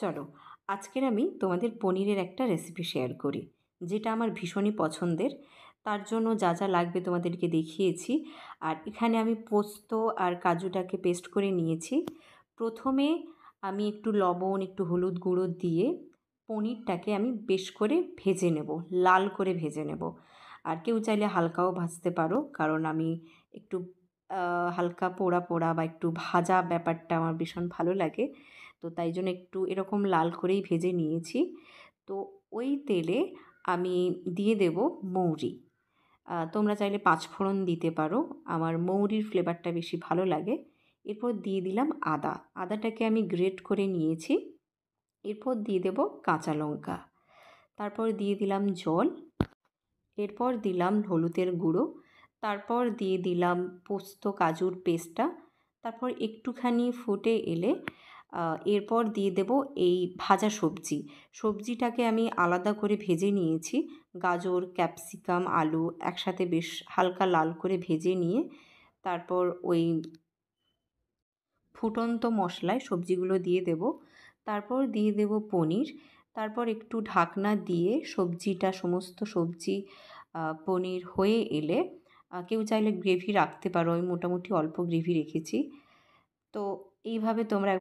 চলো, আজকের আমি তোমাদের পনিরের একটা রেসিপি শেয়ার করি, যেটা আমার ভীষণই পছন্দের। তার জন্য যা যা লাগবে তোমাদেরকে দেখিয়েছি। আর এখানে আমি পোস্ত আর কাজুটাকে পেস্ট করে নিয়েছি। প্রথমে আমি একটু লবণ, একটু হলুদ গুঁড়ো দিয়ে পনিরটাকে আমি বেশ করে ভেজে নেব, লাল করে ভেজে নেব। আর কেউ চাইলে হালকাও ভাজতে পারো, কারণ আমি একটু হালকা পোড়া পোড়া বা একটু ভাজা ব্যাপারটা আমার ভীষণ ভালো লাগে। তো তাই জন্য একটু এরকম লাল করেই ভেজে নিয়েছি। তো ওই তেলে আমি দিয়ে দেব মৌরি। তোমরা চাইলে পাঁচফোড়ন দিতে পারো, আমার মৌরির ফ্লেভারটা বেশি ভালো লাগে। এরপর দিয়ে দিলাম আদা। আদাটাকে আমি গ্রেট করে নিয়েছি। এরপর দিয়ে দেব কাঁচা লঙ্কা। তারপর দিয়ে দিলাম জল। এরপর দিলাম হলুদের গুঁড়ো। তারপর দিয়ে দিলাম পোস্ত কাজুর পেস্টটা। তারপর একটুখানি ফুটে এলে এরপর দিয়ে দেব এই ভাজা সবজিটাকে আমি আলাদা করে ভেজে নিয়েছি। গাজর, ক্যাপসিকাম, আলু একসাথে বেশ হালকা লাল করে ভেজে নিয়ে তারপর ওই ফুটন্ত মশলায় সবজিগুলো দিয়ে দেব। তারপর দিয়ে দেব পনির। তারপর একটু ঢাকনা দিয়ে সমস্ত সবজি পনির হয়ে এলে কেউ চাইলে গ্রেভি রাখতে পারো, আমি মোটামুটি অল্প গ্রেভি রেখেছি। তো এইভাবে তোমরা